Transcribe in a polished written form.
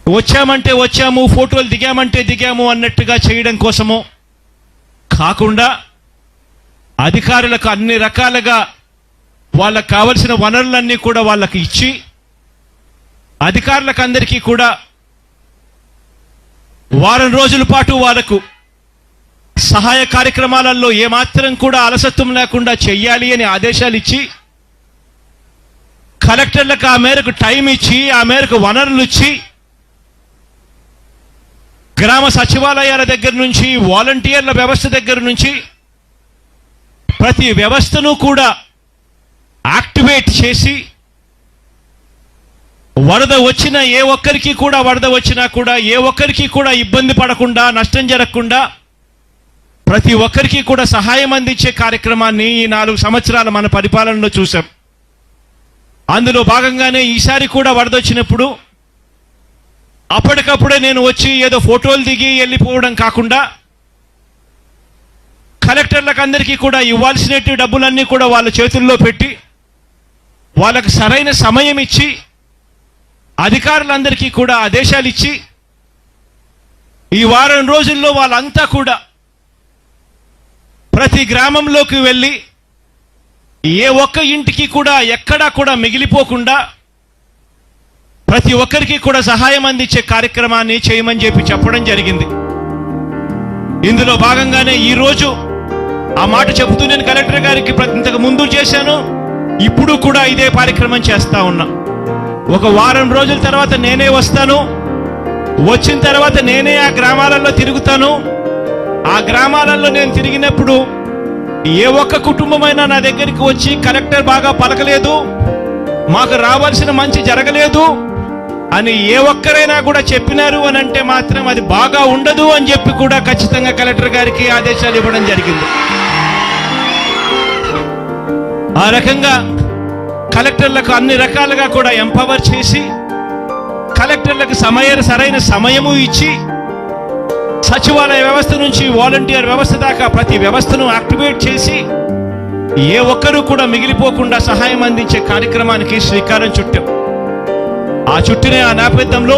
వచ్చామంటే వచ్చాము, ఫోటోలు దిగామంటే దిగాము అన్నట్టుగా చేయడం కోసము కాకుండా అధికారులకు అన్ని రకాలుగా వాళ్ళకు కావలసిన వనరులన్నీ కూడా వాళ్ళకి ఇచ్చి అధికారులకు అందరికీ కూడా వారం రోజుల పాటు వాళ్ళకు సహాయ కార్యక్రమాలలో ఏమాత్రం కూడా అలసత్వం లేకుండా చెయ్యాలి అని ఆదేశాలు ఇచ్చి కలెక్టర్లకు ఆ మేరకు టైం ఇచ్చి ఆ మేరకు వనరులు ఇచ్చి గ్రామ సచివాలయాల దగ్గర నుంచి వాలంటీర్ల వ్యవస్థ దగ్గర నుంచి ప్రతి వ్యవస్థను కూడా యాక్టివేట్ చేసి వరద వచ్చిన ఏ ఒక్కరికి కూడా వరద వచ్చినా కూడా ఏ ఒక్కరికి కూడా ఇబ్బంది పడకుండా నష్టం జరగకుండా ప్రతి ఒక్కరికి కూడా సహాయం అందించే కార్యక్రమాన్ని ఈ 4 సంవత్సరాల మన పరిపాలనలో చూసాం. అందులో భాగంగానే ఈసారి కూడా వరద వచ్చినప్పుడు అప్పటికప్పుడే నేను వచ్చి ఏదో ఫోటోలు దిగి వెళ్ళిపోవడం కాకుండా కలెక్టర్లకు అందరికీ కూడా ఇవ్వాల్సినట్టు డబ్బులన్నీ కూడా వాళ్ళ చేతుల్లో పెట్టి వాళ్ళకు సరైన సమయం ఇచ్చి అధికారులందరికీ కూడా ఆదేశాలు ఇచ్చి ఈ వారం రోజుల్లో వాళ్ళంతా కూడా ప్రతి గ్రామంలోకి వెళ్ళి ఏ ఒక్క ఇంటికి కూడా ఎక్కడా కూడా మిగిలిపోకుండా ప్రతి ఒక్కరికి కూడా సహాయం అందించే కార్యక్రమాన్ని చేయమని చెప్పడం జరిగింది. ఇందులో భాగంగానే ఈరోజు ఆ మాట చెబుతూ నేను కలెక్టర్ గారికి ఇంతకు ముందు చేశాను, ఇప్పుడు కూడా ఇదే కార్యక్రమం చేస్తా ఉన్నా. ఒక వారం రోజుల తర్వాత నేనే వస్తాను, వచ్చిన తర్వాత నేనే ఆ గ్రామాలలో తిరుగుతాను. ఆ గ్రామాలలో నేను తిరిగినప్పుడు ఏ ఒక్క కుటుంబమైనా నా దగ్గరికి వచ్చి కలెక్టర్ బాగా పలకలేదు, మాకు రావాల్సిన మంచి జరగలేదు అని ఏ ఒక్కరైనా కూడా చెప్పినారు అని అంటే మాత్రం అది బాగా ఉండదు అని చెప్పి కూడా ఖచ్చితంగా కలెక్టర్ గారికి ఆదేశాలు ఇవ్వడం జరిగింది. ఆ రకంగా కలెక్టర్లకు అన్ని రకాలుగా కూడా ఎంపవర్ చేసి కలెక్టర్లకు సరైన సమయము ఇచ్చి సచివాలయ వ్యవస్థ నుంచి వాలంటీర్ వ్యవస్థ దాకా ప్రతి వ్యవస్థను యాక్టివేట్ చేసి ఏ ఒక్కరూ కూడా మిగిలిపోకుండా సహాయం అందించే కార్యక్రమానికి శ్రీకారం చుట్టాం. ఆ నేపథ్యంలో